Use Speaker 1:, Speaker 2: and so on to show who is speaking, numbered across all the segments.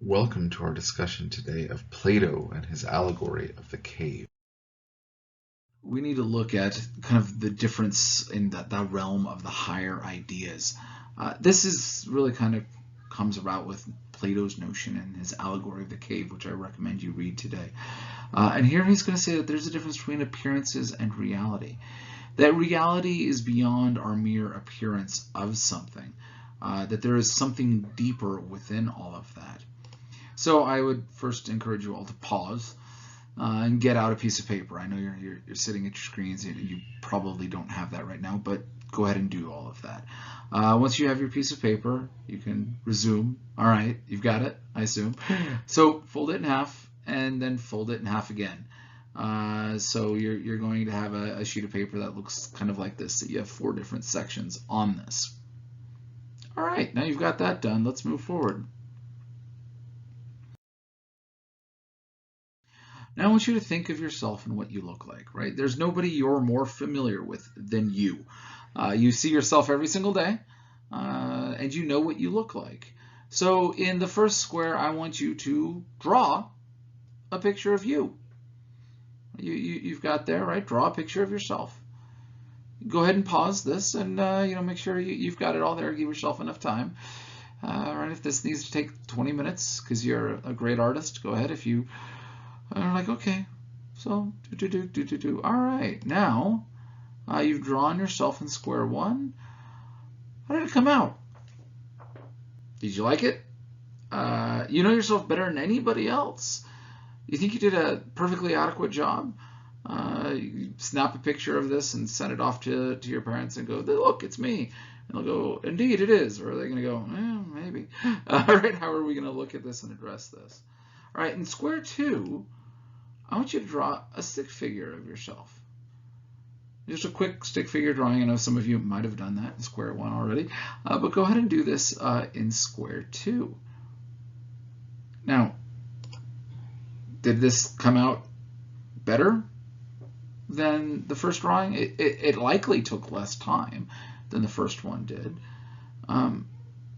Speaker 1: Welcome to our discussion today of Plato and his allegory of the cave.
Speaker 2: We need to look at kind of the difference in that realm of the higher ideas. This is really kind of comes about with Plato's notion and his allegory of the cave, which I recommend you read today. And here he's going to say that there's a difference between appearances and reality. That reality is beyond our mere appearance of something, that there is something deeper within all of that. So I would first encourage you all to pause and get out a piece of paper. I know you're sitting at your screens and you probably don't have that right now, but go ahead and do all of that. Once you have your piece of paper, you can resume. All right, you've got it, I assume. So fold it in half and then fold it in half again. So you're going to have a sheet of paper that looks kind of like this, that you have 4 different sections on this. All right, now you've got that done. Let's move forward. Now I want you to think of yourself and what you look like, right? There's nobody you're more familiar with than you. You see yourself every single day, and you know what you look like. So in the first square, I want you to draw a picture of you. You've got there, right? Draw a picture of yourself. Go ahead and pause this and make sure you've got it all there. Give yourself enough time. Right, if this needs to take 20 minutes because you're a great artist, go ahead. If you are like, okay, so all right, now you've drawn yourself in square one. How did it come out? Did you like it? You know yourself better than anybody else. You think you did a perfectly adequate job? You snap a picture of this and send it off to your parents and go, look, it's me. And they'll go, indeed, it is. Or are they going to go, maybe. All right, how are we going to look at this and address this? All right, in square two, I want you to draw a stick figure of yourself. Just a quick stick figure drawing. I know some of you might have done that in square one already, but go ahead and do this in square two. Now, did this come out better than the first drawing? It likely took less time than the first one did.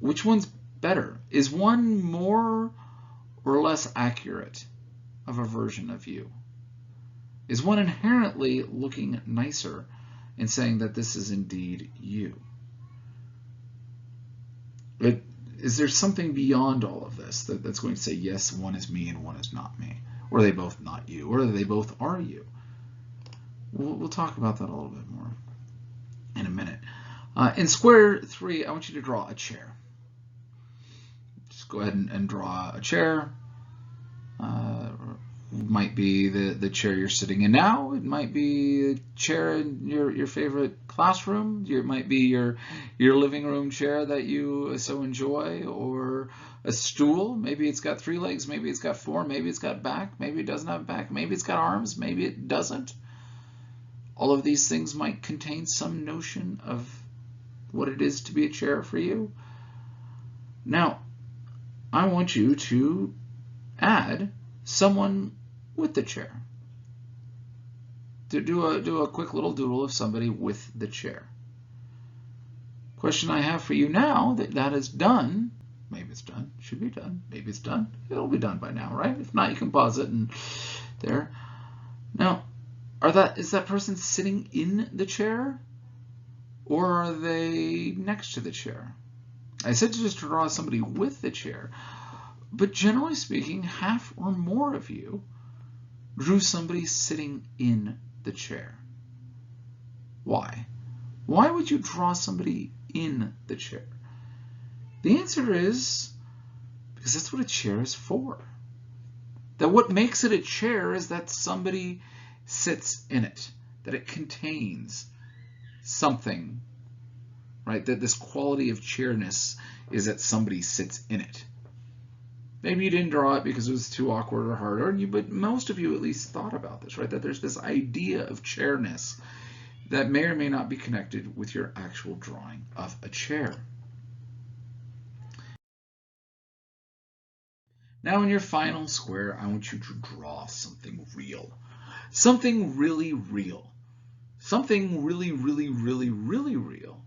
Speaker 2: Which one's better? Is one more or less accurate of a version of you? Is one inherently looking nicer and saying that this is indeed you? Is there something beyond all of this that's going to say, yes, one is me and one is not me? Or are they both not you? Or they both are you? We'll talk about that a little bit more in a minute. In square three, I want you to draw a chair. Just go ahead and draw a chair. It might be the chair you're sitting in now. It might be a chair in your favorite classroom. It might be your living room chair that you so enjoy, or a stool. Maybe it's got 3 legs. Maybe it's got 4. Maybe it's got back. Maybe it doesn't have back. Maybe it's got arms. Maybe it doesn't. All of these things might contain some notion of what it is to be a chair for you. Now, I want you to add someone with the chair. To do a quick little doodle of somebody with the chair. Question I have for you now that is done. Maybe it's done. Should be done. Maybe it's done. It'll be done by now, right? If not, you can pause it and there. Now, is that person sitting in the chair, or are they next to the chair? I said to just draw somebody with the chair, but generally speaking, half or more of you drew somebody sitting in the chair. Why? Why would you draw somebody in the chair? The answer is because that's what a chair is for. That what makes it a chair is that somebody sits in it, that it contains something, right? That this quality of chairness is that somebody sits in it. Maybe you didn't draw it because it was too awkward or hard, but most of you at least thought about this, right? That there's this idea of chairness that may or may not be connected with your actual drawing of a chair. Now in your final square, I want you to draw something real. Something really real. Something really, really, really, really real.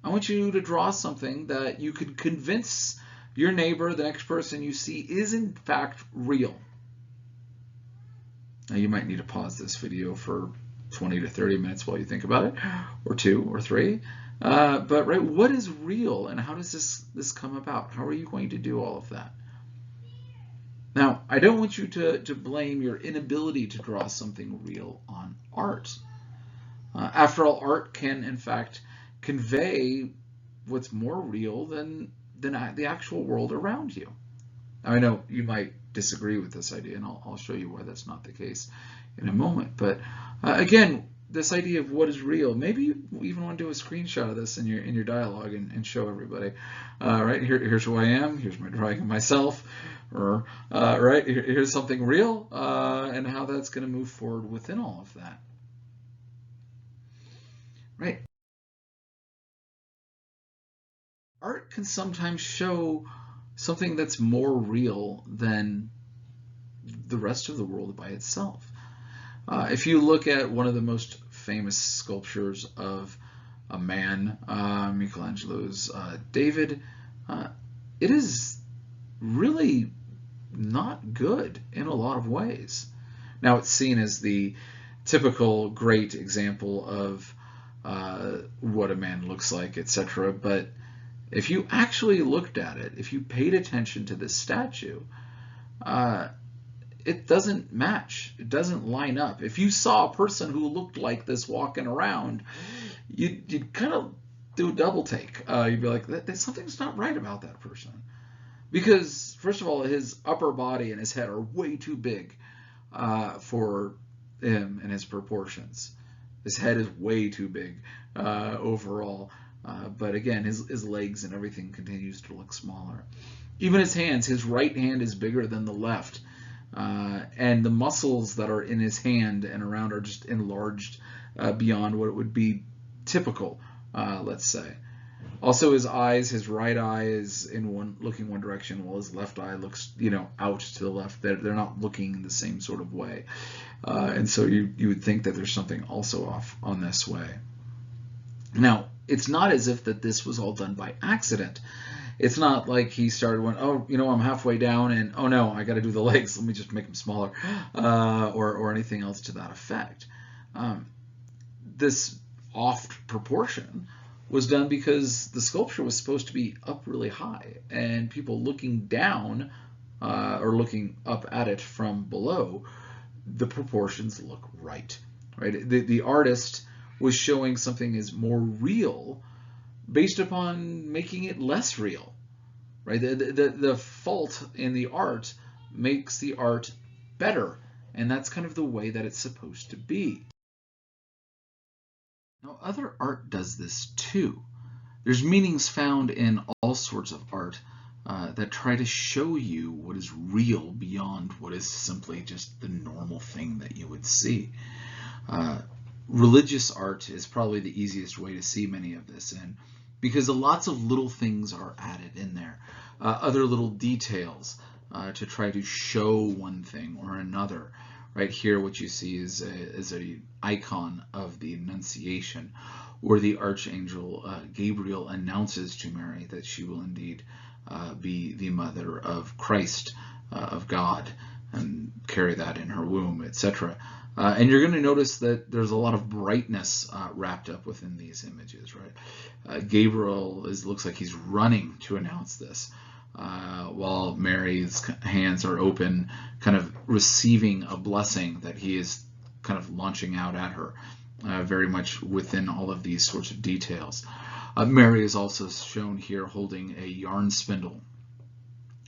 Speaker 2: I want you to draw something that you could convince your neighbor, the next person you see, is in fact real. Now you might need to pause this video for 20 to 30 minutes while you think about it, or 2 or 3. But right, what is real, and how does this come about? How are you going to do all of that? Now, I don't want you to blame your inability to draw something real on art. After all, art can, in fact, convey what's more real than the actual world around you. Now, I know you might disagree with this idea, and I'll show you why that's not the case in a moment. But again, this idea of what is real, maybe you even want to do a screenshot of this in your dialogue and show everybody. Right, here's who I am, here's my drawing of myself, or right, here's something real, and how that's going to move forward within all of that. Right. Art can sometimes show something that's more real than the rest of the world by itself. If you look at one of the most famous sculptures of a man, Michelangelo's David, it is really not good in a lot of ways. Now, it's seen as the typical great example of what a man looks like, etc. But if you actually looked at it, if you paid attention to this statue, it doesn't match. It doesn't line up. If you saw a person who looked like this walking around, you'd kind of do a double take. You'd be like, something's not right about that person. Because, first of all, his upper body and his head are way too big for him and his proportions. His head is way too big overall. But again, his legs and everything continues to look smaller. Even his hands, his right hand is bigger than the left. And the muscles that are in his hand and around are just enlarged beyond what it would be typical, let's say. Also, his eyes, his right eye is looking one direction, while his left eye looks, out to the left. They're not looking the same sort of way. And so you would think that there's something also off on this way. Now, it's not as if that this was all done by accident. It's not like he started when, I'm halfway down and, oh no, I got to do the legs. Let me just make them smaller, or anything else to that effect. This off proportion was done because the sculpture was supposed to be up really high, and people looking down or looking up at it from below, the proportions look right. The artist was showing something is more real based upon making it less real, right? The fault in the art makes the art better, and that's kind of the way that it's supposed to be. Now, other art does this too. There's meanings found in all sorts of art that try to show you what is real beyond what is simply just the normal thing that you would see. Religious art is probably the easiest way to see many of this in, because lots of little things are added in there, other little details to try to show one thing or another. Right here, what you see is a icon of the Annunciation, where the Archangel Gabriel announces to Mary that she will indeed be the mother of Christ, of God, and carry that in her womb, etc. And you're going to notice that there's a lot of brightness wrapped up within these images, right? Gabriel looks like he's running to announce this, while Mary's hands are open, kind of receiving a blessing that he is kind of launching out at her, very much within all of these sorts of details. Mary is also shown here holding a yarn spindle,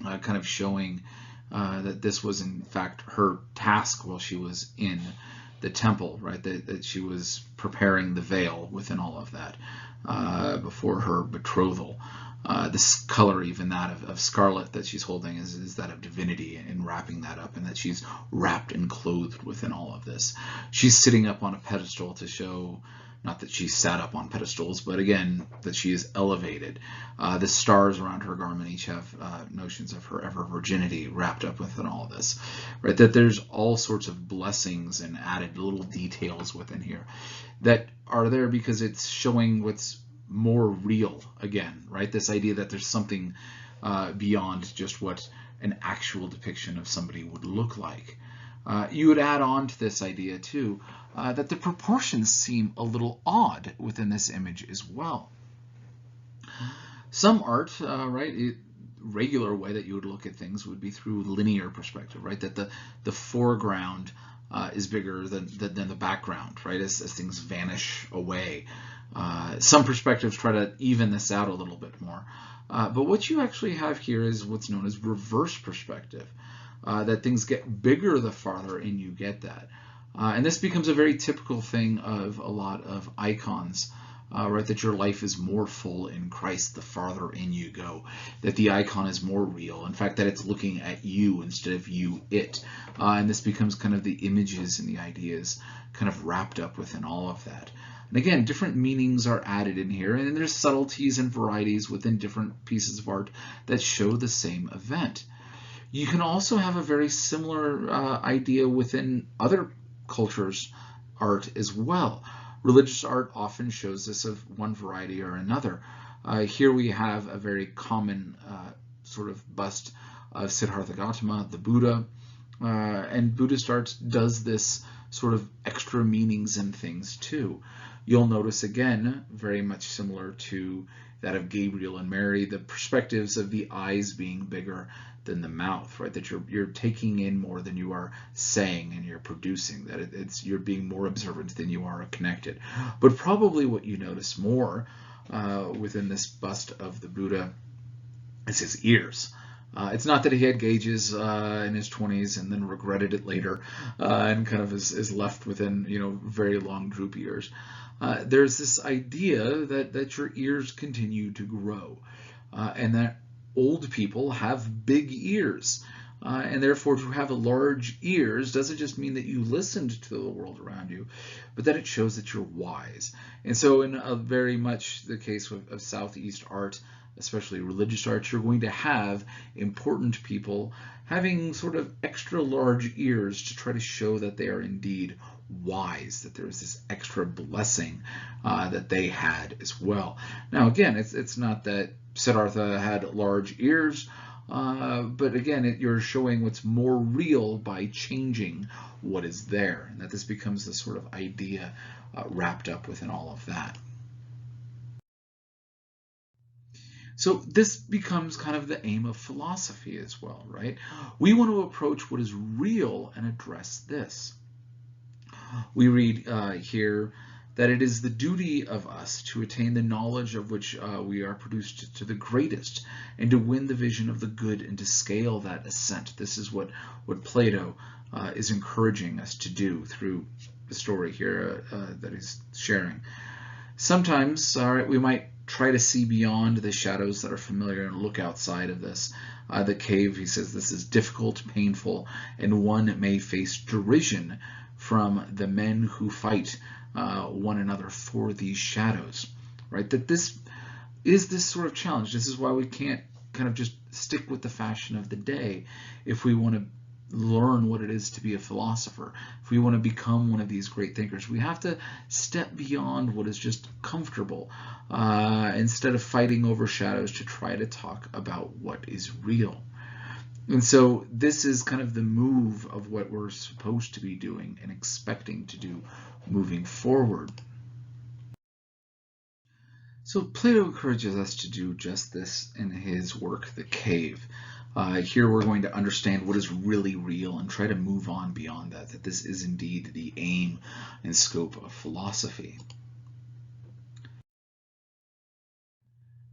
Speaker 2: kind of showing that this was in fact her task while she was in the temple, right? That she was preparing the veil within all of that before her betrothal. This color, even that of scarlet that she's holding, is that of divinity, and wrapping that up, and that she's wrapped and clothed within all of this. She's sitting up on a pedestal to show, not that she sat up on pedestals, but again, that she is elevated. The stars around her garment each have notions of her ever virginity wrapped up within all of this, right? That there's all sorts of blessings and added little details within here that are there because it's showing what's more real again, right? This idea that there's something beyond just what an actual depiction of somebody would look like. You would add on to this idea too that the proportions seem a little odd within this image as well. Some art, regular way that you would look at things would be through linear perspective, right? That the foreground is bigger than the background, right? As things vanish away. Some perspectives try to even this out a little bit more. But what you actually have here is what's known as reverse perspective, that things get bigger the farther in you get that. And this becomes a very typical thing of a lot of icons, right? That your life is more full in Christ the farther in you go, that the icon is more real. In fact, that it's looking at you instead of you, it. And this becomes kind of the images and the ideas kind of wrapped up within all of that. And again, different meanings are added in here, and there's subtleties and varieties within different pieces of art that show the same event. You can also have a very similar idea within other cultures' art as well. Religious art often shows this of one variety or another. Here we have a very common sort of bust of Siddhartha Gautama, the Buddha, and Buddhist art does this sort of extra meanings and things too. You'll notice again, very much similar to that of Gabriel and Mary, the perspectives of the eyes being bigger than the mouth, right? That you're taking in more than you are saying and you're producing, that you're being more observant than you are connected. But probably what you notice more within this bust of the Buddha is his ears. It's not that he had gauges in his 20s and then regretted it later and kind of is left within, very long droopy ears. There's this idea that your ears continue to grow and that old people have big ears. And therefore, to have large ears doesn't just mean that you listened to the world around you, but that it shows that you're wise. And so in very much the case of Southeast art, especially religious art, you're going to have important people having sort of extra large ears to try to show that they are indeed wise, that there is this extra blessing that they had as well. Now, again, it's not that Siddhartha had large ears, but again, you're showing what's more real by changing what is there, and that this becomes the sort of idea wrapped up within all of that. So this becomes kind of the aim of philosophy as well, right? We want to approach what is real and address this. We read here that it is the duty of us to attain the knowledge of which we are produced to the greatest, and to win the vision of the good and to scale that ascent. This is what Plato is encouraging us to do through the story here that he's sharing. Sometimes, we might try to see beyond the shadows that are familiar and look outside of this. The cave, he says, this is difficult, painful, and one may face derision from the men who fight one another for these shadows, right? That this is this sort of challenge. This is why we can't kind of just stick with the fashion of the day if we want to learn what it is to be a philosopher. If we want to become one of these great thinkers, we have to step beyond what is just comfortable instead of fighting over shadows to try to talk about what is real. And so this is kind of the move of what we're supposed to be doing and expecting to do moving forward. So Plato encourages us to do just this in his work, The Cave. Here we're going to understand what is really real and try to move on beyond that, that this is indeed the aim and scope of philosophy.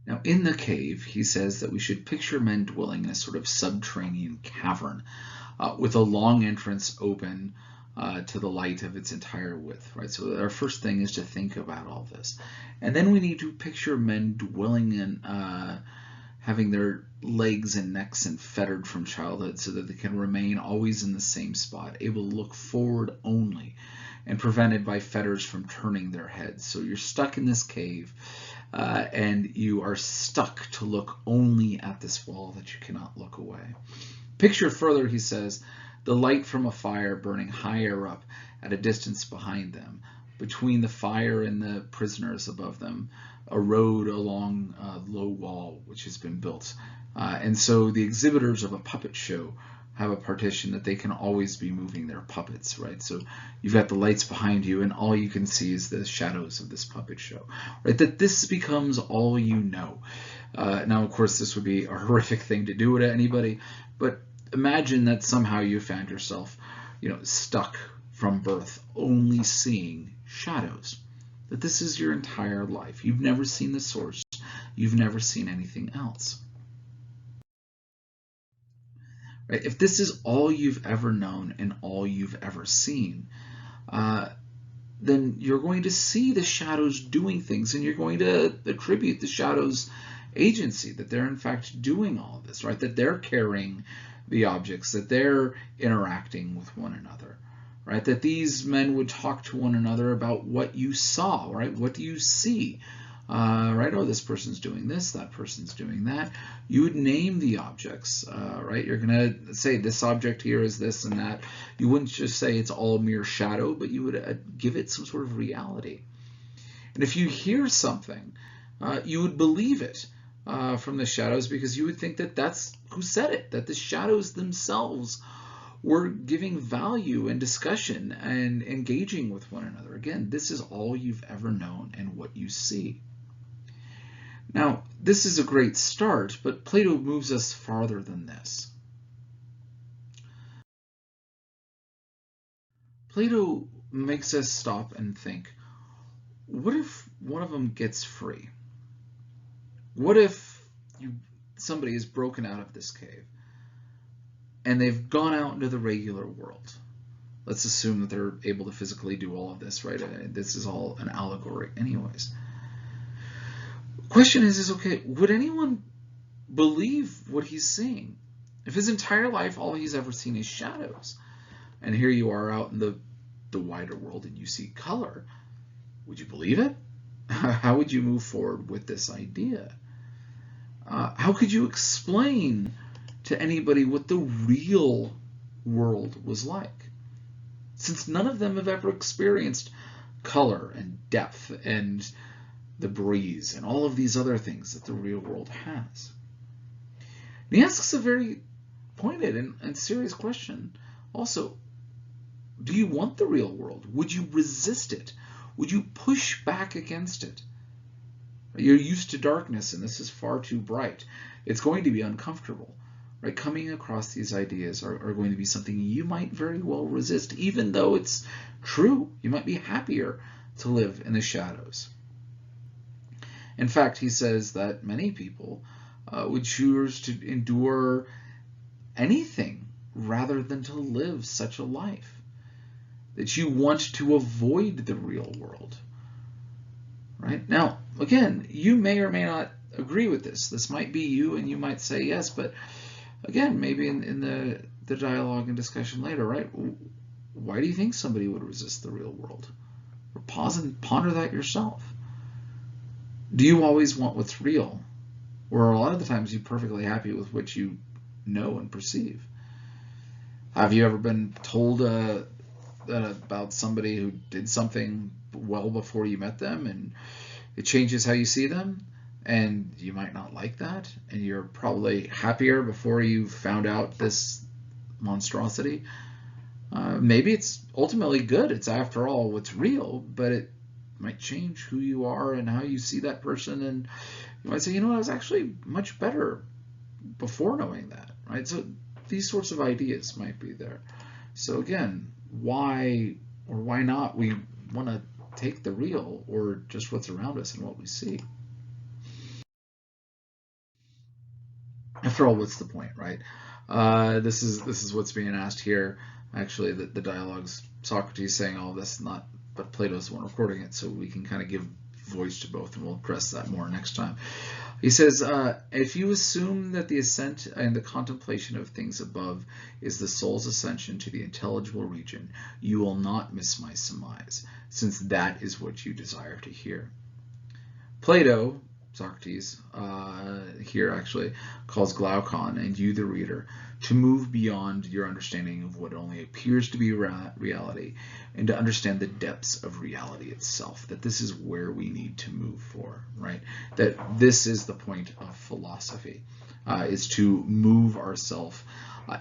Speaker 2: Now, in The Cave, he says that we should picture men dwelling in a sort of subterranean cavern with a long entrance open to the light of its entire width, right? So our first thing is to think about all this. And then we need to picture men dwelling in, having their legs and necks fettered from childhood so that they can remain always in the same spot, able to look forward only, and prevented by fetters from turning their heads. So you're stuck in this cave, and you are stuck to look only at this wall that you cannot look away. Picture further, he says, the light from a fire burning higher up at a distance behind them, between the fire and the prisoners above them, a road along a low wall which has been built. And so the exhibitors of a puppet show have a partition that they can always be moving their puppets, right? So you've got the lights behind you and all you can see is the shadows of this puppet show, right? That this becomes all you know. Now, of course, this would be a horrific thing to do to anybody, but imagine that somehow you found yourself, stuck from birth only seeing shadows. That this is your entire life. You've never seen the source. You've never seen anything else. Right? If this is all you've ever known and all you've ever seen, then you're going to see the shadows doing things, and you're going to attribute the shadows agency, that they're in fact doing all of this, right? That they're carrying the objects, that they're interacting with one another, right? That these men would talk to one another about what you saw, right? What do you see? Right? Oh, this person's doing this, that person's doing that. You would name the objects, right? You're going to say this object here is this and that. You wouldn't just say it's all mere shadow, but you would give it some sort of reality. And if you hear something, you would believe it from the shadows, because you would think that that's who said it, that the shadows themselves were giving value and discussion and engaging with one another. Again, this is all you've ever known and what you see. Now, this is a great start, but Plato moves us farther than this. Plato makes us stop and think, what if one of them gets free? What if somebody is broken out of this cave and they've gone out into the regular world? Let's assume that they're able to physically do all of this, right? This is all an allegory anyways. The question is okay, would anyone believe what he's seeing? If his entire life all he's ever seen is shadows, and here you are out in the wider world and you see color, would you believe it? How would you move forward with this idea? How could you explain to anybody what the real world was like, since none of them have ever experienced color and depth and the breeze and all of these other things that the real world has? And he asks a very pointed and serious question also. Do you want the real world? Would you resist it? Would you push back against it? You're used to darkness and this is far too bright. It's going to be uncomfortable. Right? Coming across these ideas are going to be something you might very well resist, even though it's true. You might be happier to live in the shadows. In fact, he says that many people would choose to endure anything rather than to live such a life. That you want to avoid the real world. Right? Now, again, you may or may not agree with this. This might be you and you might say yes, but again, maybe in the dialogue and discussion later, right? Why do you think somebody would resist the real world? Or pause and ponder that yourself. Do you always want what's real? Or a lot of the times you're perfectly happy with what you know and perceive? Have you ever been told about somebody who did something well before you met them and it changes how you see them? And you might not like that, and you're probably happier before you found out this monstrosity. Maybe it's ultimately good. It's after all what's real, but it might change who you are and how you see that person. And you might say, you know, I was actually much better before knowing that, right? So these sorts of ideas might be there. So again, why or why not we want to take the real or just what's around us and what we see? After all, what's the point, right? This is what's being asked here. Actually, the dialogue's Socrates saying all this, but Plato's the one recording it, so we can kind of give voice to both, and we'll address that more next time. He says, if you assume that the ascent and the contemplation of things above is the soul's ascension to the intelligible region, you will not miss my surmise, since that is what you desire to hear. Plato Socrates here actually calls Glaucon and you, the reader, to move beyond your understanding of what only appears to be reality and to understand the depths of reality itself, that this is where we need to move for, right? That this is the point of philosophy, is to move ourselves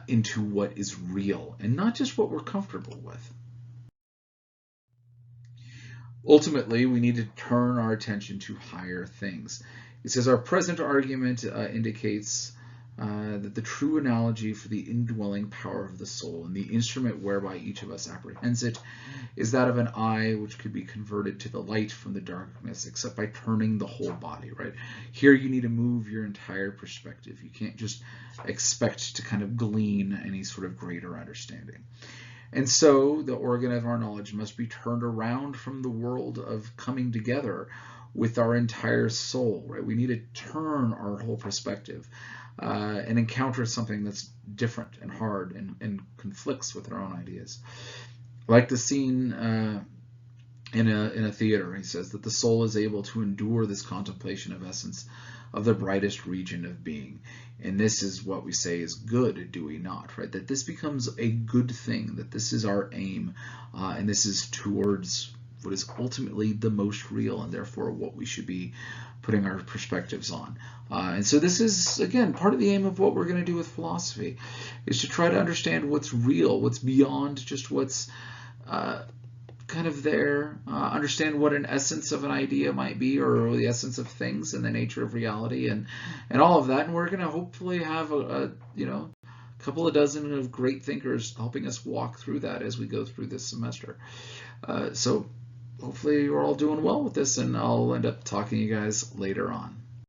Speaker 2: into what is real and not just what we're comfortable with. Ultimately, we need to turn our attention to higher things. It says our present argument indicates that the true analogy for the indwelling power of the soul and the instrument whereby each of us apprehends it is that of an eye which could be converted to the light from the darkness except by turning the whole body, right? Here you need to move your entire perspective. You can't just expect to kind of glean any sort of greater understanding. And so the organ of our knowledge must be turned around from the world of coming together with our entire soul, right? We need to turn our whole perspective and encounter something that's different and hard and conflicts with our own ideas. Like the scene in a theater, he says that the soul is able to endure this contemplation of essence of the brightest region of being. And this is what we say is good, do we not, right? That this becomes a good thing, that this is our aim, and this is towards what is ultimately the most real, and therefore what we should be putting our perspectives on. And so this is, again, part of the aim of what we're going to do with philosophy, is to try to understand what's real, what's beyond just what's kind of there, understand what an essence of an idea might be, or the essence of things and the nature of reality, and all of that. And we're going to hopefully have a couple of dozen of great thinkers helping us walk through that as we go through this semester. So hopefully you're all doing well with this, and I'll end up talking to you guys later on.